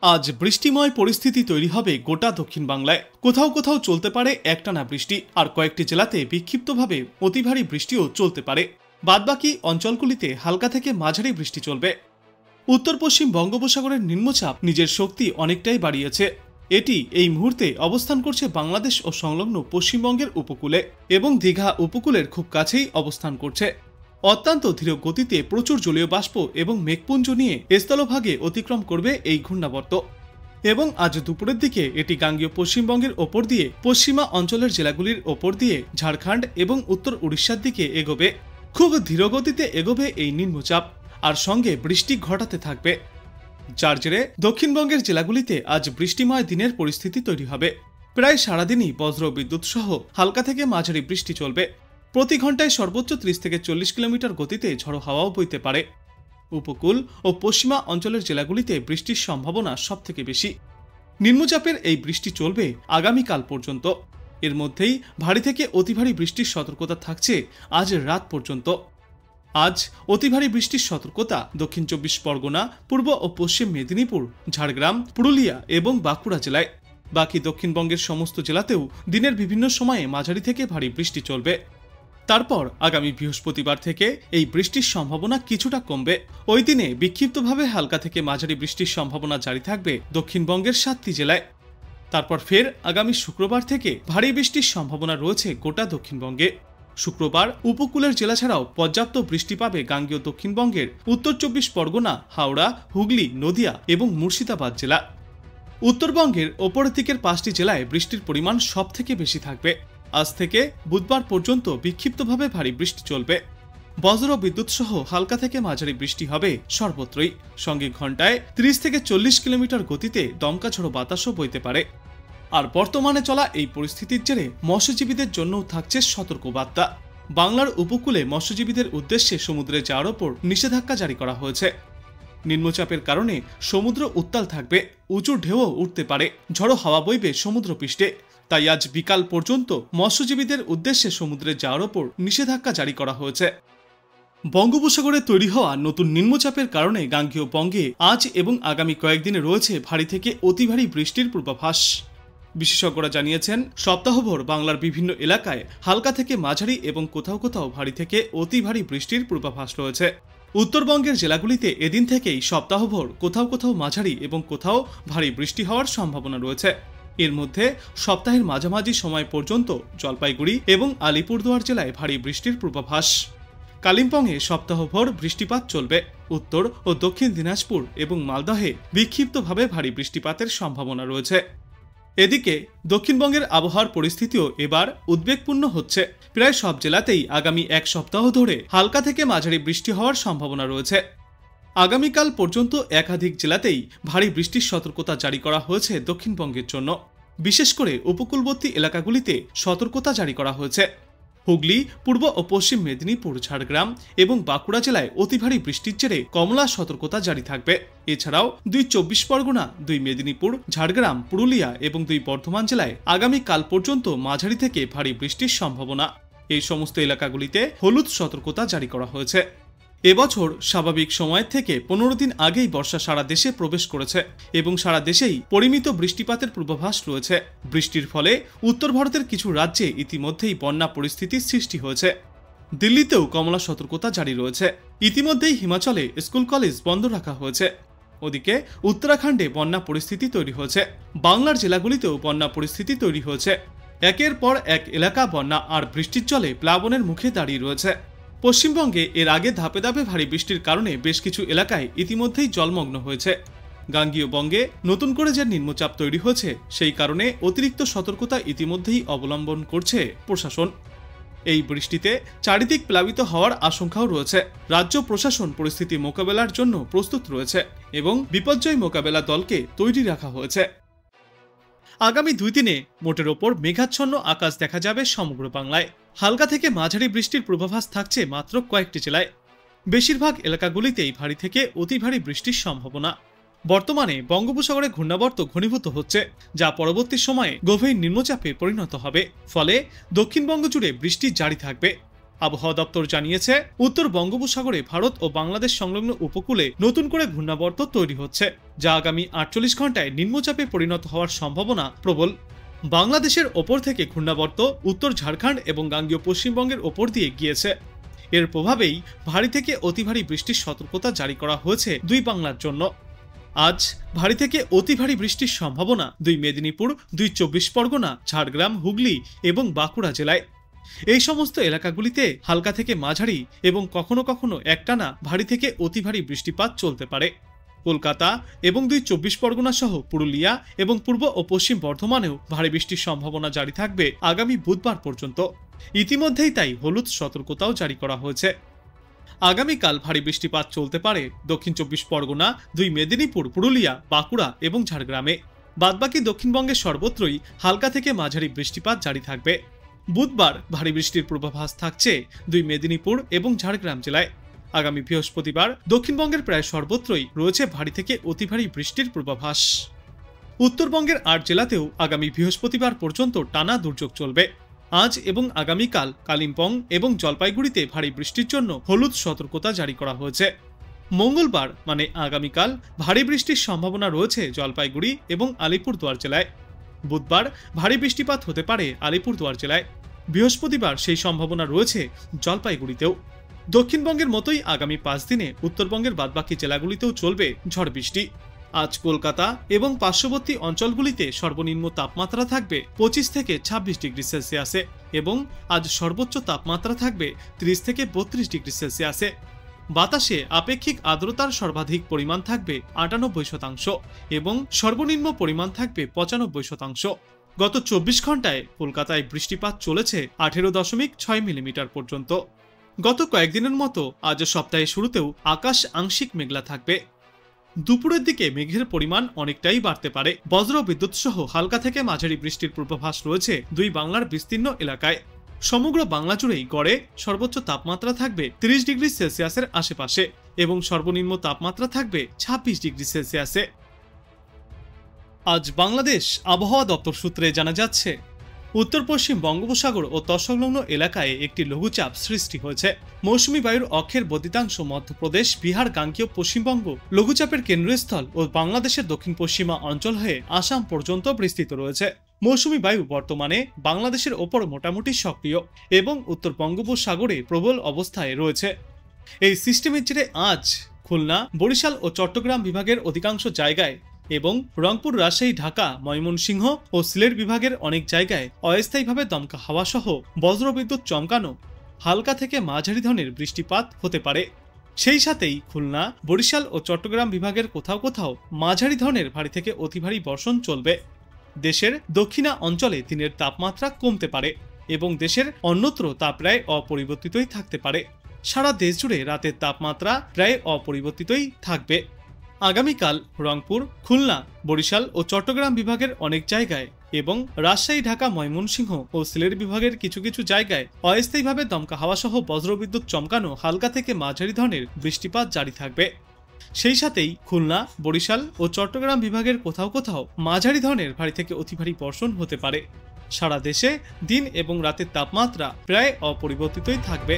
আজ বৃষ্টিময় পরিস্থিতি তৈরি হবে গোটা দক্ষিণ বাংলায়। কোথাও কোথাও চলতে পারে একটানা বৃষ্টি, আর কয়েকটি জেলাতে বিক্ষিপ্তভাবে অতি ভারী বৃষ্টিও চলতে পারে। বাদবাকি অঞ্চলগুলিতে হালকা থেকে মাঝারি বৃষ্টি চলবে। উত্তর পশ্চিম বঙ্গোপসাগরের নিম্নচাপ নিজের শক্তি অনেকটাই বাড়িয়েছে। এটি এই মুহূর্তে অবস্থান করছে বাংলাদেশ ও সংলগ্ন পশ্চিমবঙ্গের উপকূলে এবং দীঘা উপকূলের খুব কাছেই অবস্থান করছে। অত্যন্ত ধীর গতিতে প্রচুর জলীয় বাষ্প এবং মেঘপুঞ্জ নিয়ে স্থলভাগে অতিক্রম করবে এই ঘূর্ণাবর্ত এবং আজ দুপুরের দিকে এটি গাঙ্গেয় পশ্চিমবঙ্গের ওপর দিয়ে পশ্চিমা অঞ্চলের জেলাগুলির ওপর দিয়ে ঝাড়খণ্ড এবং উত্তর উড়িষ্যার দিকে এগোবে। খুব ধীর গতিতে এগোবে এই নিম্নচাপ, আর সঙ্গে বৃষ্টি ঘটাতে থাকবে, যার জেরে দক্ষিণবঙ্গের জেলাগুলিতে আজ বৃষ্টিময় দিনের পরিস্থিতি তৈরি হবে। প্রায় সারাদিনই বজ্র বিদ্যুৎ সহ হালকা থেকে মাঝারি বৃষ্টি চলবে। প্রতি ঘন্টায় সর্বোচ্চ 30 থেকে 40 কিলোমিটার গতিতে ঝড়ো হাওয়াও বইতে পারে। উপকূল ও পশ্চিমা অঞ্চলের জেলাগুলিতে বৃষ্টির সম্ভাবনা সবথেকে বেশি। নিম্নচাপের এই বৃষ্টি চলবে আগামীকাল পর্যন্ত। এর মধ্যেই ভারী থেকে অতি ভারী বৃষ্টির সতর্কতা থাকছে আজ রাত পর্যন্ত। আজ অতি ভারী বৃষ্টির সতর্কতা দক্ষিণ 24 পরগনা, পূর্ব ও পশ্চিম মেদিনীপুর, ঝাড়গ্রাম, পুরুলিয়া এবং বাঁকুড়া জেলায়। বাকি দক্ষিণবঙ্গের সমস্ত জেলাতেও দিনের বিভিন্ন সময়ে মাঝারি থেকে ভারী বৃষ্টি চলবে। তারপর আগামী বৃহস্পতিবার থেকে এই বৃষ্টির সম্ভাবনা কিছুটা কমবে। ওই দিনে বিক্ষিপ্তভাবে হালকা থেকে মাঝারি বৃষ্টির সম্ভাবনা জারি থাকবে দক্ষিণবঙ্গের 7টি জেলায়। তারপর ফের আগামী শুক্রবার থেকে ভারী বৃষ্টির সম্ভাবনা রয়েছে গোটা দক্ষিণবঙ্গে। শুক্রবার উপকূলের জেলা ছাড়াও পর্যাপ্ত বৃষ্টি পাবে গাঙ্গেয় দক্ষিণবঙ্গের উত্তর 24 পরগনা, হাওড়া, হুগলি, নদিয়া এবং মুর্শিদাবাদ জেলা। উত্তরবঙ্গের ওপরের দিকের 5টি জেলায় বৃষ্টির পরিমাণ সবথেকে বেশি থাকবে। আজ থেকে বুধবার পর্যন্ত বিক্ষিপ্তভাবে ভারী বৃষ্টি চলবে। বজ্র বিদ্যুৎ সহ হালকা থেকে মাঝারি বৃষ্টি হবে সর্বত্রই। সঙ্গে ঘন্টায় 30 থেকে 40 কিলোমিটার গতিতে দমকা ঝড়ো বাতাসও বইতে পারে। আর বর্তমানে চলা এই পরিস্থিতির জেরে মৎস্যজীবীদের জন্যও থাকছে সতর্কবার্তা। বাংলার উপকূলে মৎস্যজীবীদের উদ্দেশ্যে সমুদ্রে যাওয়ার ওপর নিষেধাজ্ঞা জারি করা হয়েছে। নিম্নচাপের কারণে সমুদ্র উত্তাল থাকবে, উঁচু ঢেউও উঠতে পারে, ঝড়ো হাওয়া বইবে সমুদ্রপৃষ্ঠে। তাই আজ বিকাল পর্যন্ত মৎস্যজীবীদের উদ্দেশ্যে সমুদ্রে যাওয়ার ওপর নিষেধাজ্ঞা জারি করা হয়েছে। বঙ্গোপসাগরে তৈরি হওয়া নতুন নিম্নচাপের কারণে গাঙ্গেয় বঙ্গে আজ এবং আগামী কয়েকদিনে রয়েছে ভারী থেকে অতি ভারী বৃষ্টির পূর্বাভাস। বিশেষজ্ঞরা জানিয়েছেন, সপ্তাহভর বাংলার বিভিন্ন এলাকায় হালকা থেকে মাঝারি এবং কোথাও কোথাও ভারী থেকে অতি ভারী বৃষ্টির পূর্বাভাস রয়েছে। উত্তরবঙ্গের জেলাগুলিতে এদিন থেকেই সপ্তাহভর কোথাও কোথাও মাঝারি এবং কোথাও ভারী বৃষ্টি হওয়ার সম্ভাবনা রয়েছে। এর মধ্যে সপ্তাহের মাঝামাঝি সময় পর্যন্ত জলপাইগুড়ি এবং আলিপুরদুয়ার জেলায় ভারী বৃষ্টির পূর্বাভাস। কালিম্পংয়ে সপ্তাহভর বৃষ্টিপাত চলবে। উত্তর ও দক্ষিণ দিনাজপুর এবং মালদহে বিক্ষিপ্তভাবে ভারী বৃষ্টিপাতের সম্ভাবনা রয়েছে। এদিকে দক্ষিণবঙ্গের আবহাওয়ার পরিস্থিতিও এবার উদ্বেগপূর্ণ হচ্ছে। প্রায় সব জেলাতেই আগামী এক সপ্তাহ ধরে হালকা থেকে মাঝারি বৃষ্টি হওয়ার সম্ভাবনা রয়েছে। আগামীকাল পর্যন্ত একাধিক জেলাতেই ভারী বৃষ্টির সতর্কতা জারি করা হয়েছে দক্ষিণবঙ্গের জন্য। বিশেষ করে উপকূলবর্তী এলাকাগুলিতে সতর্কতা জারি করা হয়েছে। হুগলি, পূর্ব ও পশ্চিম মেদিনীপুর, ঝাড়গ্রাম এবং বাঁকুড়া জেলায় অতি ভারী বৃষ্টির জেরে কমলা সতর্কতা জারি থাকবে। এছাড়াও 2 24 পরগনা, 2 মেদিনীপুর, ঝাড়গ্রাম, পুরুলিয়া এবং 2 বর্ধমান জেলায় আগামীকাল পর্যন্ত মাঝারি থেকে ভারী বৃষ্টির সম্ভাবনা। এই সমস্ত এলাকাগুলিতে হলুদ সতর্কতা জারি করা হয়েছে। এবছর স্বাভাবিক সময়ের থেকে 15 দিন আগেই বর্ষা সারা দেশে প্রবেশ করেছে এবং সারা দেশেই পরিমিত বৃষ্টিপাতের পূর্বাভাস রয়েছে। বৃষ্টির ফলে উত্তর ভারতের কিছু রাজ্যে ইতিমধ্যেই বন্যা পরিস্থিতির সৃষ্টি হয়েছে। দিল্লিতেও কমলা সতর্কতা জারি রয়েছে। ইতিমধ্যেই হিমাচলে স্কুল কলেজ বন্ধ রাখা হয়েছে। ওদিকে উত্তরাখণ্ডে বন্যা পরিস্থিতি তৈরি হয়েছে। বাংলার জেলাগুলিতেও বন্যা পরিস্থিতি তৈরি হয়েছে। একের পর এক এলাকা বন্যা আর বৃষ্টির জলে প্লাবনের মুখে দাঁড়িয়ে রয়েছে। পশ্চিমবঙ্গে এর আগে ধাপে ধাপে ভারী বৃষ্টির কারণে বেশ কিছু এলাকায় ইতিমধ্যেই জলমগ্ন হয়েছে। গাঙ্গেয় বঙ্গে নতুন করে যে নিম্নচাপ তৈরি হয়েছে সেই কারণে অতিরিক্ত সতর্কতা ইতিমধ্যেই অবলম্বন করছে প্রশাসন। এই বৃষ্টিতে চারিদিক প্লাবিত হওয়ার আশঙ্কাও রয়েছে। রাজ্য প্রশাসন পরিস্থিতি মোকাবেলার জন্য প্রস্তুত রয়েছে এবং বিপর্যয় মোকাবেলা দলকে তৈরি রাখা হয়েছে। আগামী 2 দিনে মোটের ওপর মেঘাচ্ছন্ন আকাশ দেখা যাবে সমগ্র বাংলায়। হালকা থেকে মাঝারি বৃষ্টির পূর্বাভাস থাকছে মাত্র কয়েকটি জেলায়। বেশিরভাগ এলাকাগুলিতেই ভারী থেকে অতি ভারী বৃষ্টির সম্ভাবনা। বর্তমানে বঙ্গোপসাগরে ঘূর্ণাবর্ত ঘনীভূত হচ্ছে, যা পরবর্তী সময়ে গভীর নিম্নচাপে পরিণত হবে। ফলে দক্ষিণবঙ্গ জুড়ে বৃষ্টি জারি থাকবে। আবহাওয়া দপ্তর জানিয়েছে, উত্তর বঙ্গোপসাগরে ভারত ও বাংলাদেশ সংলগ্ন উপকূলে নতুন করে ঘূর্ণাবর্ত তৈরি হচ্ছে, যা আগামী 48 ঘন্টায় নিম্নচাপে পরিণত হওয়ার সম্ভাবনা প্রবল। বাংলাদেশের ওপর থেকে ঘূর্ণাবর্ত উত্তর ঝাড়খণ্ড এবং গাঙ্গেয় পশ্চিমবঙ্গের ওপর দিয়ে গিয়েছে। এর প্রভাবেই ভারী থেকে অতি ভারী বৃষ্টির সতর্কতা জারি করা হয়েছে দুই বাংলার জন্য। আজ ভারী থেকে অতি ভারী বৃষ্টির সম্ভাবনা দুই মেদিনীপুর, দুই 24 পরগনা, ঝাড়গ্রাম, হুগলি এবং বাঁকুড়া জেলায়। এই সমস্ত এলাকাগুলিতে হালকা থেকে মাঝারি এবং কখনো কখনো একটানা ভারী থেকে অতি ভারী বৃষ্টিপাত চলতে পারে। কলকাতা এবং দুই 24 পরগনা সহ পুরুলিয়া এবং পূর্ব ও পশ্চিম বর্ধমানেও ভারী বৃষ্টির সম্ভাবনা জারি থাকবে আগামী বুধবার পর্যন্ত। ইতিমধ্যেই তাই হলুদ সতর্কতাও জারি করা হয়েছে। আগামীকাল ভারী বৃষ্টিপাত চলতে পারে দক্ষিণ 24 পরগনা, দুই মেদিনীপুর, পুরুলিয়া, বাঁকুড়া এবং ঝাড়গ্রামে। বাদবাকি দক্ষিণবঙ্গের সর্বত্রই হালকা থেকে মাঝারি বৃষ্টিপাত জারি থাকবে। বুধবার ভারী বৃষ্টির পূর্বাভাস থাকছে দুই মেদিনীপুর এবং ঝাড়গ্রাম জেলায়। আগামী বৃহস্পতিবার দক্ষিণবঙ্গের প্রায় সর্বত্রই রয়েছে ভারী থেকে অতি ভারী বৃষ্টির পূর্বাভাস। উত্তরবঙ্গের 8 জেলাতেও আগামী বৃহস্পতিবার পর্যন্ত টানা দুর্যোগ চলবে। আজ এবং আগামীকাল কালিম্পং এবং জলপাইগুড়িতে ভারী বৃষ্টির জন্য হলুদ সতর্কতা জারি করা হয়েছে। মঙ্গলবার মানে আগামীকাল ভারী বৃষ্টির সম্ভাবনা রয়েছে জলপাইগুড়ি এবং আলিপুরদুয়ার জেলায়। বুধবার ভারী বৃষ্টিপাত হতে পারে আলিপুরদুয়ার জেলায়। বৃহস্পতিবার সেই সম্ভাবনা রয়েছে জলপাইগুড়িতেও। দক্ষিণবঙ্গের মতোই আগামী 5 দিনে উত্তরবঙ্গের বাদবাকি জেলাগুলিতেও চলবে ঝড় বৃষ্টি। আজ কলকাতা এবং পার্শ্ববর্তী অঞ্চলগুলিতে সর্বনিম্ন তাপমাত্রা থাকবে 25 থেকে 26 ডিগ্রি সেলসিয়াসে এবং আজ সর্বোচ্চ তাপমাত্রা থাকবে 30 থেকে 32 ডিগ্রি সেলসিয়াসে। বাতাসে আপেক্ষিক আর্দ্রতার সর্বাধিক পরিমাণ থাকবে 98% এবং সর্বনিম্ন পরিমাণ থাকবে 95%। গত 24 ঘন্টায় কলকাতায় বৃষ্টিপাত চলেছে 18.6 মিলিমিটার পর্যন্ত। গত কয়েকদিনের মতো আজ সপ্তাহের শুরুতেও আকাশ আংশিক মেঘলা থাকবে। দুপুরের দিকে মেঘের পরিমাণ অনেকটাই বাড়তে পারে। বজ্র বিদ্যুৎ সহ হালকা থেকে মাঝারি বৃষ্টির পূর্বাভাস রয়েছে দুই বাংলার বিস্তীর্ণ এলাকায়। সমগ্র বাংলা জুড়েই গড়ে সর্বোচ্চ তাপমাত্রা থাকবে 30 ডিগ্রি সেলসিয়াসের আশেপাশে এবং সর্বনিম্ন তাপমাত্রা থাকবে 26 ডিগ্রি সেলসিয়াসে। আজ বাংলাদেশ আবহাওয়া দপ্তর সূত্রে জানা যাচ্ছে, উত্তর পশ্চিম বঙ্গোপসাগর ও তৎসংলগ্ন এলাকায় একটি লঘুচাপ সৃষ্টি হয়েছে। মৌসুমী বায়ুর অক্ষের বর্ধিতাংশ মধ্যপ্রদেশ, বিহার, গাঙ্গেয় পশ্চিমবঙ্গ, লঘুচাপের কেন্দ্রস্থল ও বাংলাদেশের দক্ষিণ পশ্চিমা অঞ্চল হয়ে আসাম পর্যন্ত বিস্তৃত রয়েছে। মৌসুমী বায়ু বর্তমানে বাংলাদেশের ওপর মোটামুটি সক্রিয় এবং উত্তর বঙ্গোপসাগরে প্রবল অবস্থায় রয়েছে। এই সিস্টেমের জেরে আজ খুলনা, বরিশাল ও চট্টগ্রাম বিভাগের অধিকাংশ জায়গায় এবং রংপুর, রাজশাহী, ঢাকা, ময়মনসিংহ ও সিলেট বিভাগের অনেক জায়গায় অস্থায়ীভাবে দমকা হাওয়া সহ বজ্রবিদ্যুৎ চমকানো হালকা থেকে মাঝারি ধরনের বৃষ্টিপাত হতে পারে। সেই সাথেই খুলনা, বরিশাল ও চট্টগ্রাম বিভাগের কোথাও কোথাও মাঝারি ধরনের ভারী থেকে অতি ভারী বর্ষণ চলবে। দেশের দক্ষিণা অঞ্চলে দিনের তাপমাত্রা কমতে পারে এবং দেশের অন্যত্র তা প্রায় অপরিবর্তিতই থাকতে পারে। সারা দেশ জুড়ে রাতের তাপমাত্রা প্রায় অপরিবর্তিতই থাকবে। আগামীকাল রংপুর, খুলনা, বরিশাল ও চট্টগ্রাম বিভাগের অনেক জায়গায় এবং রাজশাহী, ঢাকা, ময়মনসিংহ ও সিলেট বিভাগের কিছু কিছু জায়গায় অস্থায়ীভাবে দমকা হাওয়া সহ বজ্রবিদ্যুৎ চমকানো হালকা থেকে মাঝারি ধরনের বৃষ্টিপাত জারি থাকবে। সেই সাথেই খুলনা, বরিশাল ও চট্টগ্রাম বিভাগের কোথাও কোথাও মাঝারি ধরনের ভারী থেকে অতি ভারী বর্ষণ হতে পারে। সারা দেশে দিন এবং রাতের তাপমাত্রা প্রায় অপরিবর্তিতই থাকবে।